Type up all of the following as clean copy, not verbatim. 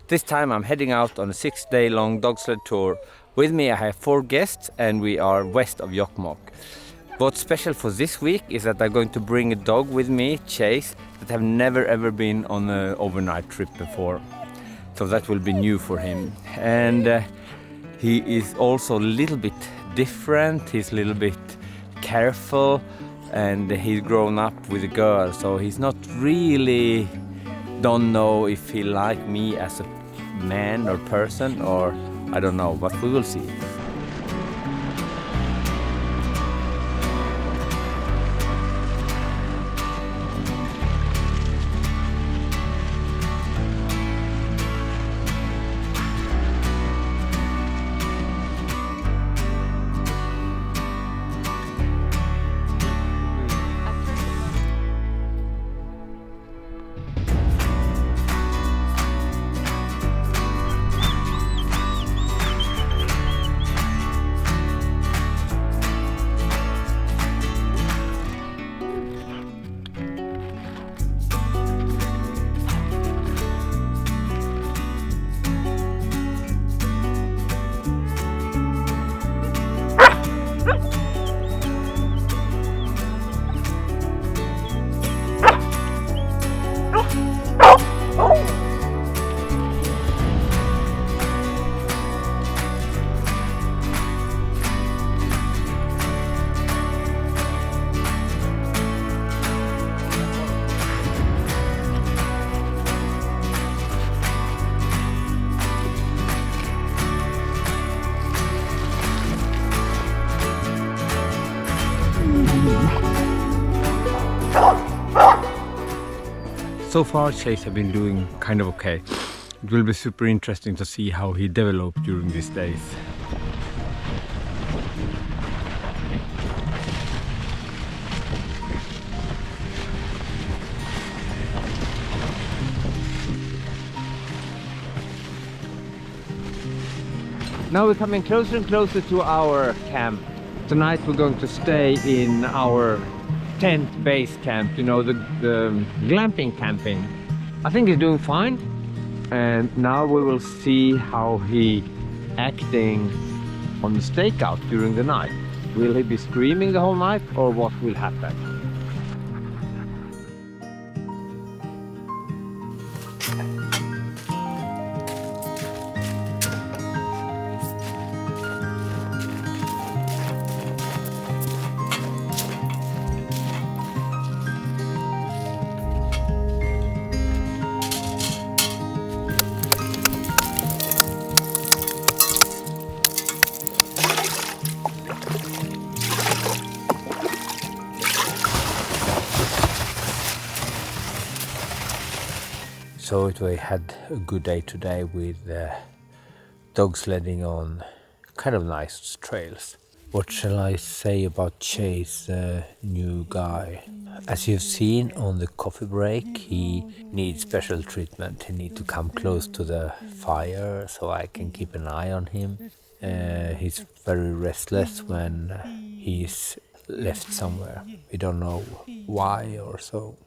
This time I'm heading out on a 6-day-long dog sled tour. With me I have 4 guests and we are west of Jokkmokk. What's special for this week is that I'm going to bring a dog with me, Chase, that have never ever been on an overnight trip before. So that will be new for him. And he is also a little bit different, he's a little bit careful, and he's grown up with a girl, so he's not really don't know if he like me as a man or person, or I don't know, but we will see. So far Chase have been doing kind of okay. It will be super interesting to see how he developed during these days. Now we're coming closer and closer to our camp. Tonight we're going to stay in our tent base camp, you know, the glamping camping. I think he's doing fine, and now we will see how he acting on the stakeout during the night. Will he be screaming the whole night, or what will happen? So we had a good day today with dog sledding on kind of nice trails. What shall I say about Chase, the new guy? As you've seen on the coffee break, he needs special treatment. He needs to come close to the fire so I can keep an eye on him. He's very restless when he's left somewhere. We don't know why or so.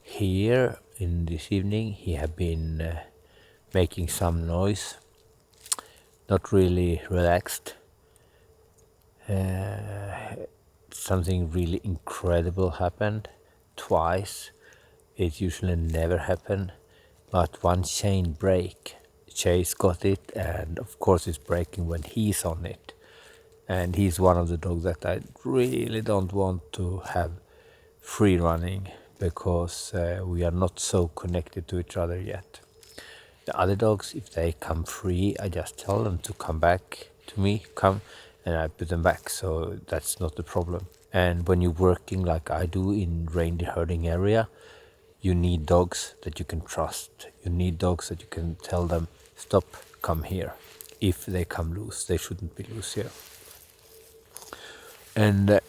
Here in this evening he had been making some noise, not really relaxed. Something really incredible happened twice. It usually never happens, but one chain break. Chase got it, and of course it's breaking when he's on it. And he's one of the dogs that I really don't want to have free running, because we are not so connected to each other yet. The other dogs, if they come free, I just tell them to come back to me, come, and I put them back, so that's not the problem. And when you're working like I do in reindeer herding area, you need dogs that you can trust. You need dogs that you can tell them, stop, come here. If they come loose, they shouldn't be loose here. And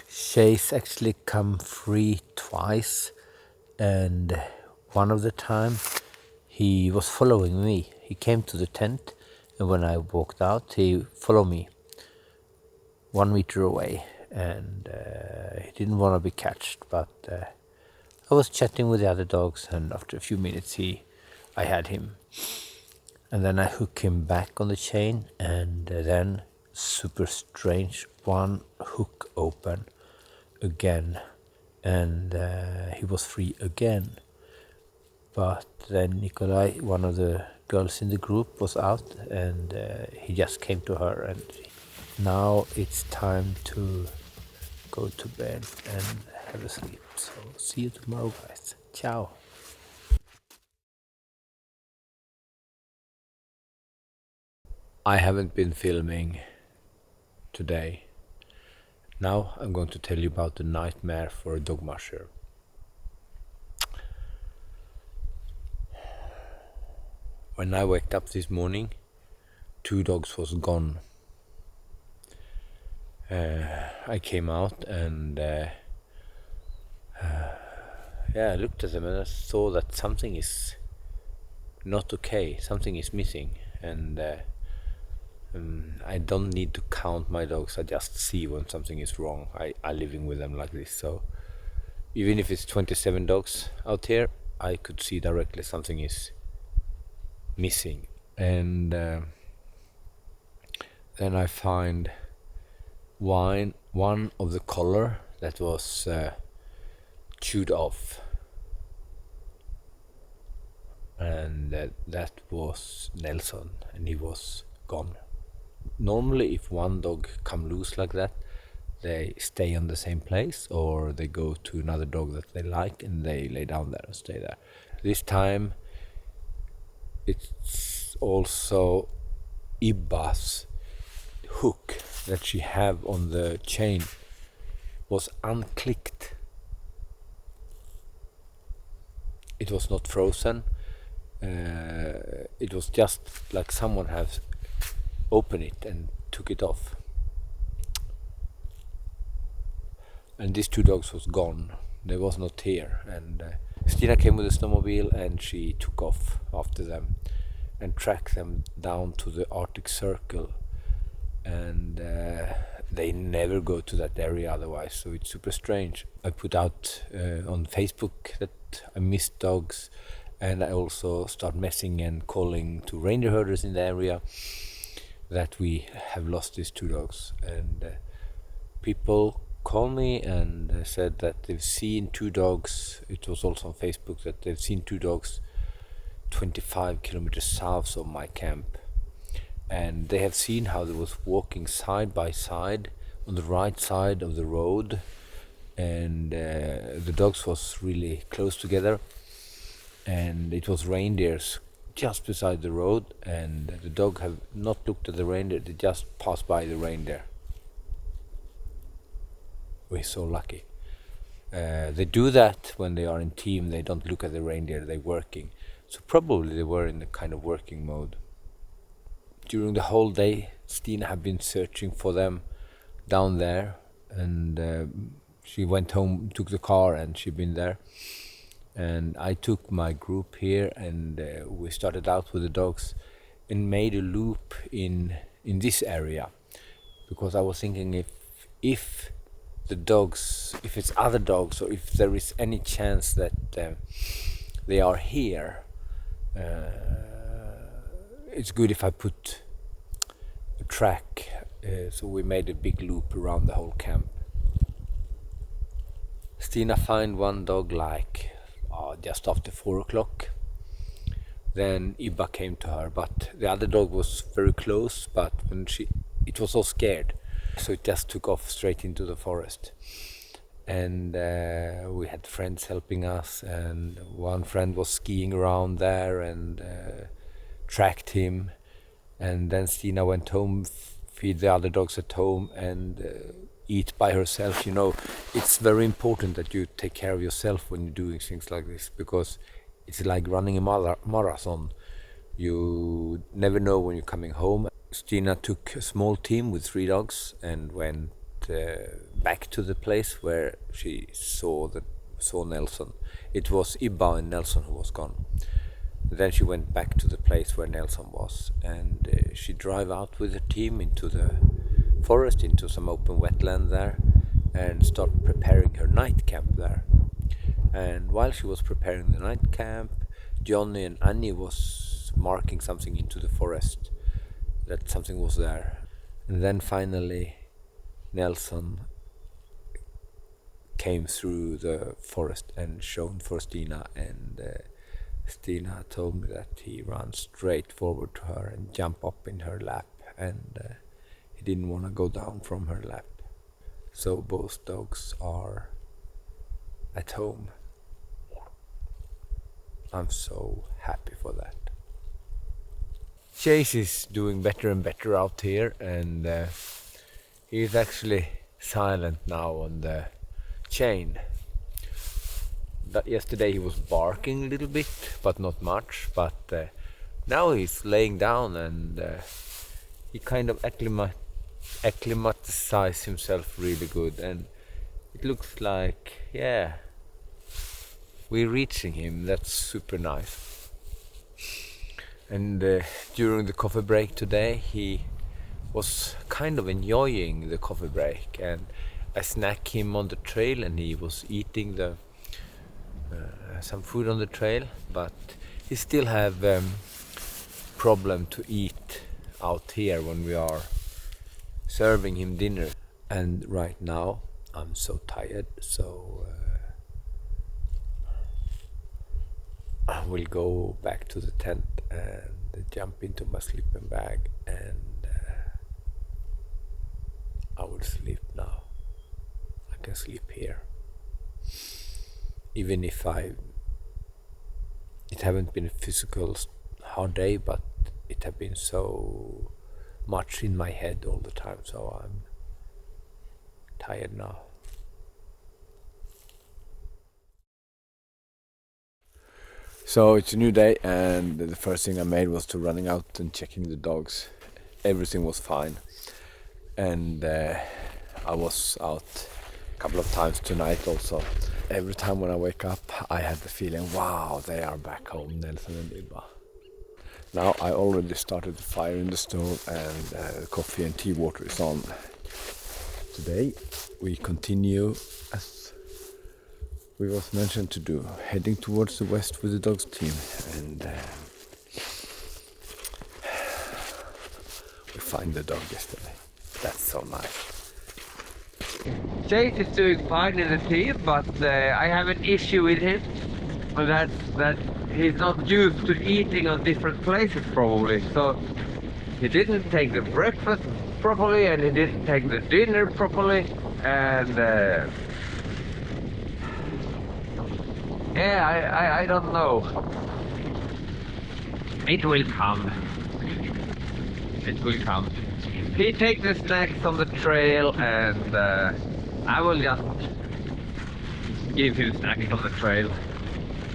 Chase actually come free twice, and one of the time he was following me. He came to the tent, and when I walked out, he followed me 1 meter away, and he didn't want to be catched, but I was chatting with the other dogs, and after a few minutes he I had him. And then I hook him back on the chain, and then super strange, one hook open again, and he was free again. But then Nikolai, one of the girls in the group, was out, and he just came to her, and now it's time to go to bed and have a sleep. So see you tomorrow, guys. Ciao. I haven't been filming today. Now I'm going to tell you about the nightmare for a dog musher. When I waked up this morning, 2 dogs was gone. I came out and I looked at them and I saw that something is not okay. Something is missing, and I don't need to count my dogs. I just see when something is wrong. I living with them like this, so even if it's 27 dogs out here, I could see directly something is missing. And then I find one of the collar that was chewed off, and that was Nelson, and he was gone. Normally, if one dog come loose like that, they stay on the same place, or they go to another dog that they like and they lay down there and stay there. This time it's also Ibba's hook that she have on the chain was unclicked. It was not frozen. It was just like someone has opened it and took it off. And these 2 dogs was gone. They was not here. And Stina came with a snowmobile and she took off after them and tracked them down to the Arctic Circle. And they never go to that area otherwise, so it's super strange. I put out on Facebook that I miss dogs, and I also start messing and calling to reindeer herders in the area that we have lost these 2 dogs. And people call me and said that they've seen 2 dogs. It was also on Facebook that they've seen 2 dogs 25 kilometers south of my camp. And they have seen how they was walking side by side on the right side of the road, and the dogs was really close together, and it was reindeers just beside the road, and the dog have not looked at the reindeer, they just passed by the reindeer. We're so lucky. They do that when they are in team, they don't look at the reindeer, they're working. So probably they were in a kind of working mode. During the whole day, Stina had been searching for them down there, and she went home, took the car, and she'd been there. And I took my group here, and we started out with the dogs and made a loop in this area, because I was thinking if the dogs, if it's other dogs, or if there is any chance that they are here, it's good if I put a track. So we made a big loop around the whole camp. Stina found one dog like just after 4 o'clock. Then Ibba came to her, but the other dog was very close, but when it was all scared, so it just took off straight into the forest. And we had friends helping us, and one friend was skiing around there and tracked him. And then Stina went home, feed the other dogs at home, and eat by herself. You know, it's very important that you take care of yourself when you're doing things like this, because it's like running a marathon. You never know when you're coming home. Stina took a small team with 3 dogs and went back to the place where she saw Nelson. It was Ibba and Nelson who was gone. Then she went back to the place where Nelson was, and she drove out with her team into the forest, into some open wetland there, and started preparing her night camp there. And while she was preparing the night camp, Johnny and Annie was marking something into the forest, that something was there. And then finally Nelson came through the forest and shown for Stina, and Stina told me that he ran straight forward to her and jumped up in her lap, and he didn't want to go down from her lap. So both dogs are at home. I'm so happy for that. Chase is doing better and better out here, and he's actually silent now on the chain. But yesterday he was barking a little bit, but not much. But now he's laying down, and he kind of acclimatized himself really good, and it looks like, yeah, we're reaching him. That's super nice. And during the coffee break today, he was kind of enjoying the coffee break, and I snacked him on the trail, and he was eating some food on the trail, but he still have problem to eat out here when we are serving him dinner. And right now I'm so tired, so I will go back to the tent and jump into my sleeping bag, and I will sleep now. I can sleep here, even if it haven't been a physical hard day, but it have been so much in my head all the time, so I'm tired now. So it's a new day, and the first thing I made was to running out and checking the dogs. Everything was fine, and I was out a couple of times tonight also. Every time when I wake up, I have the feeling, wow, they are back home, Nelson and Ibba. Now I already started the fire in the stove, and coffee and tea water is on. Today we continue as we was mentioned to do, heading towards the west with the dogs team, and we find the dog yesterday. That's so nice. Chase is doing fine in the team, but I have an issue with him, and that he's not used to eating on different places probably. So he didn't take the breakfast properly, and he didn't take the dinner properly, and yeah, I don't know. It will come. It will come. He takes the snacks on the trail, and I will just give him snacks on the trail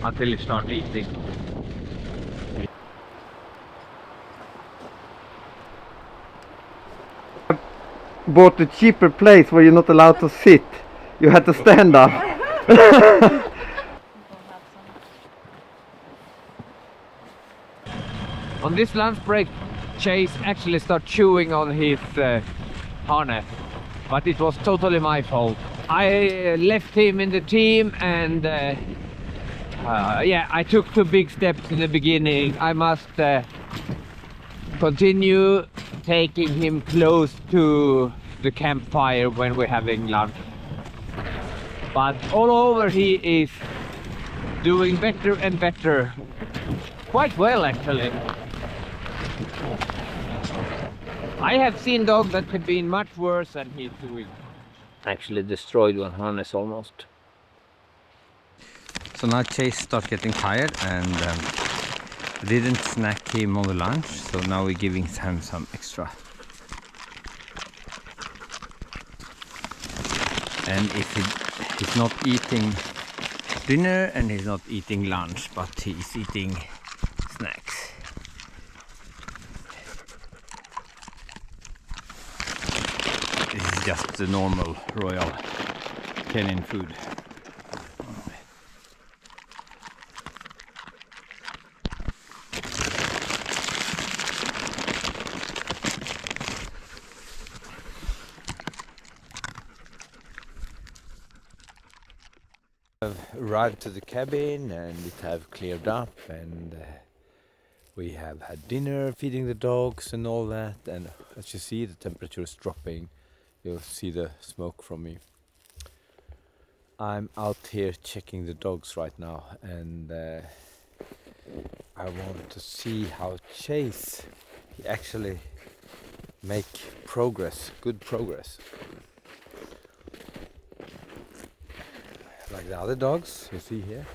until he starts eating. Bought a cheaper place where you're not allowed to sit. You had to stand up. On this lunch break, Chase actually started chewing on his harness, but it was totally my fault. I left him in the team, and yeah, I took 2 big steps in the beginning. I must continue taking him close to the campfire when we're having lunch. But all over he is doing better and better. Quite well, actually. I have seen dogs that have been much worse than he's doing. Actually destroyed one harness almost. So now Chase started getting tired, and didn't snack him on the lunch, so now we're giving him some extra. And if he's not eating dinner and he's not eating lunch, but he's eating snacks. This is just the normal Royal Canin food. arrived to the cabin and it have cleared up, and we have had dinner, feeding the dogs and all that, and as you see the temperature is dropping. You'll see the smoke from me. I'm out here checking the dogs right now, and I want to see how Chase he actually make progress, good progress. Like the other dogs you see here.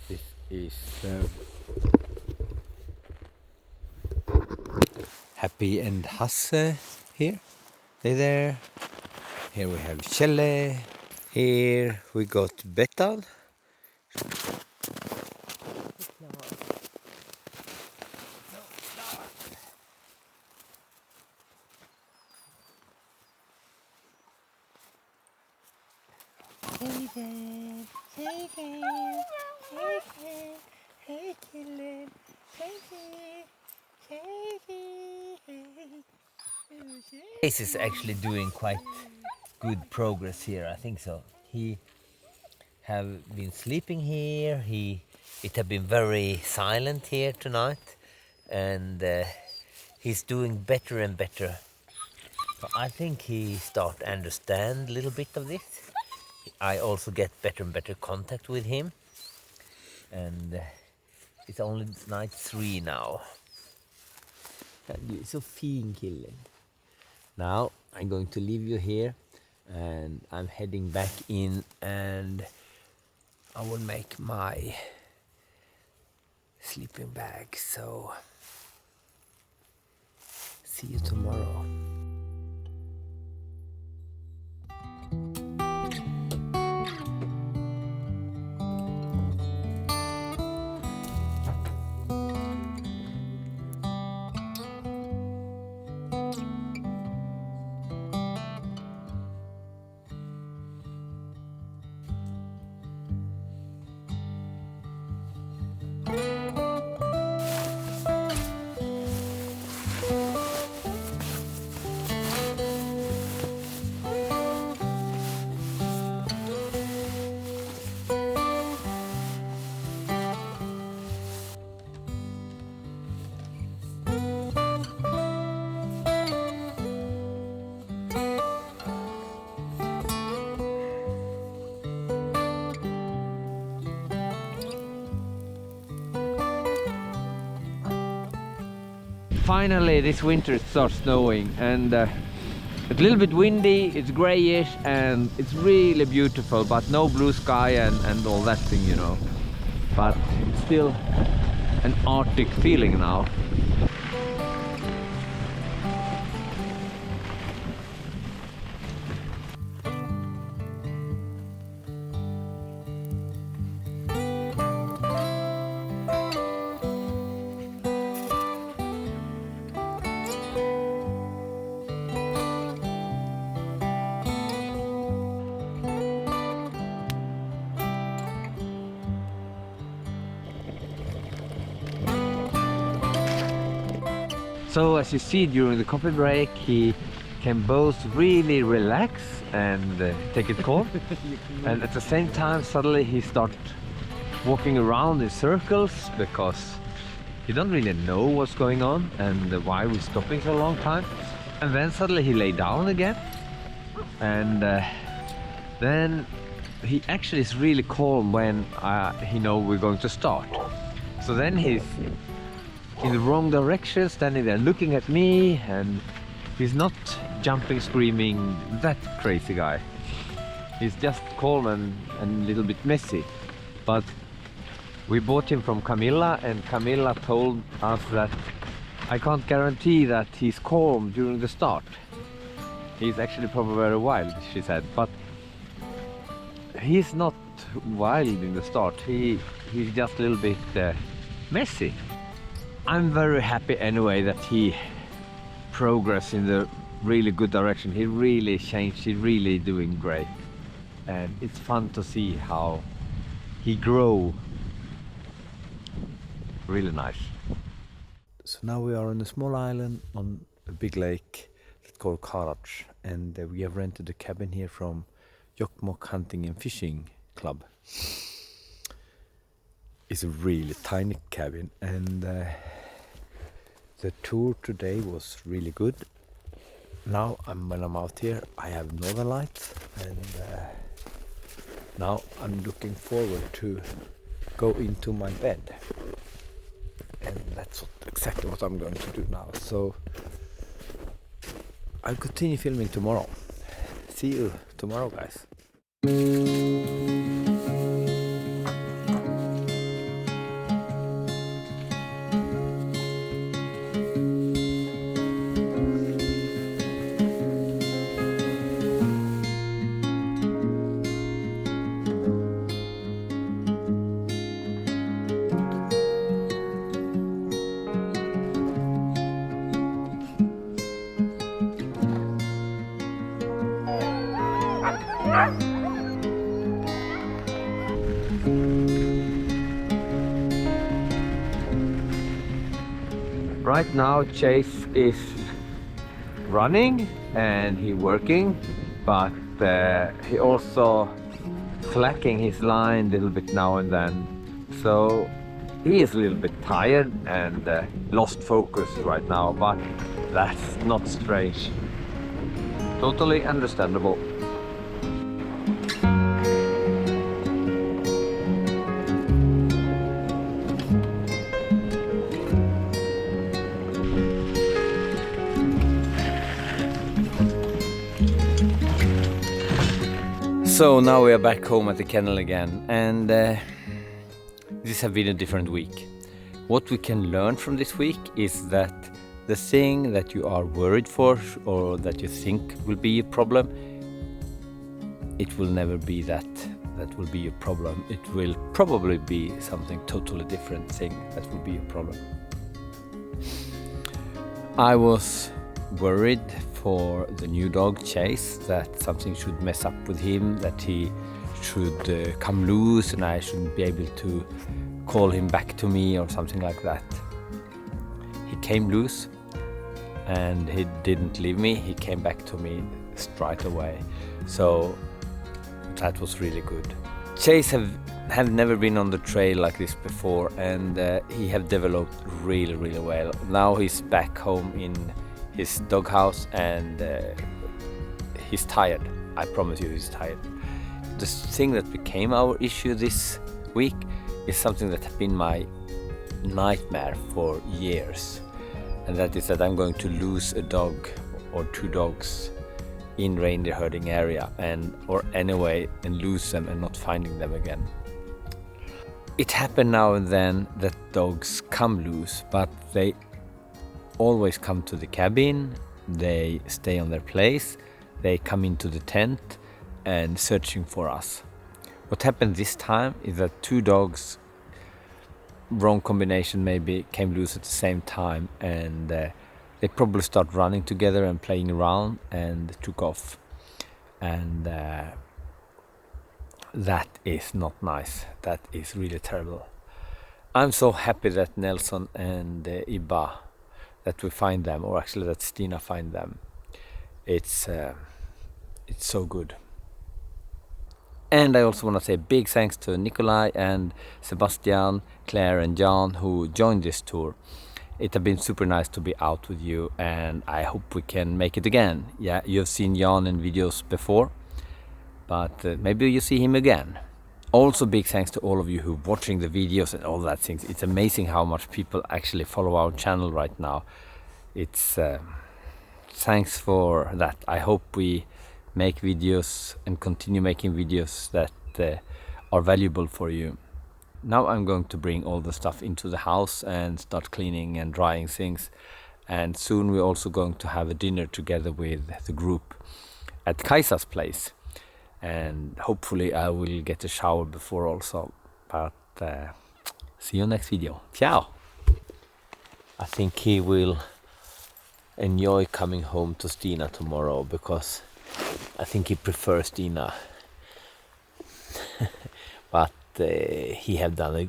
This is Happy and Hasse here. They're there. Here we have Kjelle. Here we got Bettan. Chase is actually doing quite good progress here, I think so. He have been sleeping here. It have been very silent here tonight, and he's doing better and better. So I think he start to understand a little bit of this. I also get better and better contact with him, and it's only night 3 now. Du är så fin kille. Now I'm going to leave you here, and I'm heading back in, and I will make my sleeping bag. So see you tomorrow. Finally this winter it starts snowing, and it's a little bit windy, it's grayish, and it's really beautiful, but no blue sky and all that thing, you know. But it's still an Arctic feeling now. So as you see, during the coffee break he can both really relax and take it calm, and at the same time suddenly he starts walking around in circles because he don't really know what's going on and why we're stopping so long time. And then suddenly he lay down again, and then he actually is really calm when he know we're going to start. So then he's in the wrong direction, standing there looking at me, and he's not jumping, screaming, that crazy guy. He's just calm and a little bit messy. But we bought him from Camilla, and Camilla told us that I can't guarantee that he's calm during the start. He's actually probably very wild, she said, but he's not wild in the start. He's just a little bit messy. I'm very happy anyway that he progressed in the really good direction. He really changed, he's really doing great. And it's fun to see how he grow. Really nice. So now we are on a small island on a big lake that's called Karaj, and we have rented a cabin here from Jokkmokk Hunting and Fishing club. It's a really tiny cabin, and the tour today was really good. Now when I'm out here, I have northern lights, and now I'm looking forward to go into my bed, and that's exactly what I'm going to do now. So I'll continue filming tomorrow. See you tomorrow, guys. Right now Chase is running and he working, but he also slacking his line a little bit now and then. So he is a little bit tired and lost focus right now, but that's not strange. Totally understandable. So now we are back home at the kennel again, and this has been a different week. What we can learn from this week is that the thing that you are worried for or that you think will be a problem, it will never be that will be a problem. It will probably be something totally different thing that will be a problem. I was worried for the new dog Chase, that something should mess up with him, that he should come loose and I shouldn't be able to call him back to me or something like that. He came loose and he didn't leave me, he came back to me straight away, so that was really good. Chase have never been on the trail like this before, and he have developed really well. Now he's back home in his doghouse, and he's tired. I promise you, he's tired. The thing that became our issue this week is something that has been my nightmare for years, and that is that I'm going to lose a dog or two dogs in reindeer herding area and lose them and not finding them again. It happened now and then that dogs come loose, but they always come to the cabin, they stay on their place, they come into the tent and searching for us. What happened this time is that two dogs, wrong combination maybe, came loose at the same time, and they probably start running together and playing around and took off, and that is not nice. That is really terrible. I'm so happy that Nelson and Ibba, that we find them, or actually that Stina find them. It's so good. And I also want to say big thanks to Nikolai and Sebastian, Claire and Jan who joined this tour. It has been super nice to be out with you, and I hope we can make it again. Yeah, you have seen Jan in videos before, but maybe you see him again. Also big thanks to all of you who are watching the videos and all that things. It's amazing how much people actually follow our channel right now. It's thanks for that. I hope we make videos and continue making videos that are valuable for you. Now I'm going to bring all the stuff into the house and start cleaning and drying things, and soon we're also going to have a dinner together with the group at Kaisa's place, and hopefully I will get a shower before also. But see you next video. Ciao. I think he will enjoy coming home to Stina tomorrow, because I think he prefers Stina. But he have done a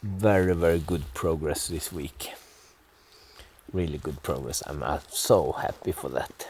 very good progress this week. Really good progress. I'm so happy for that.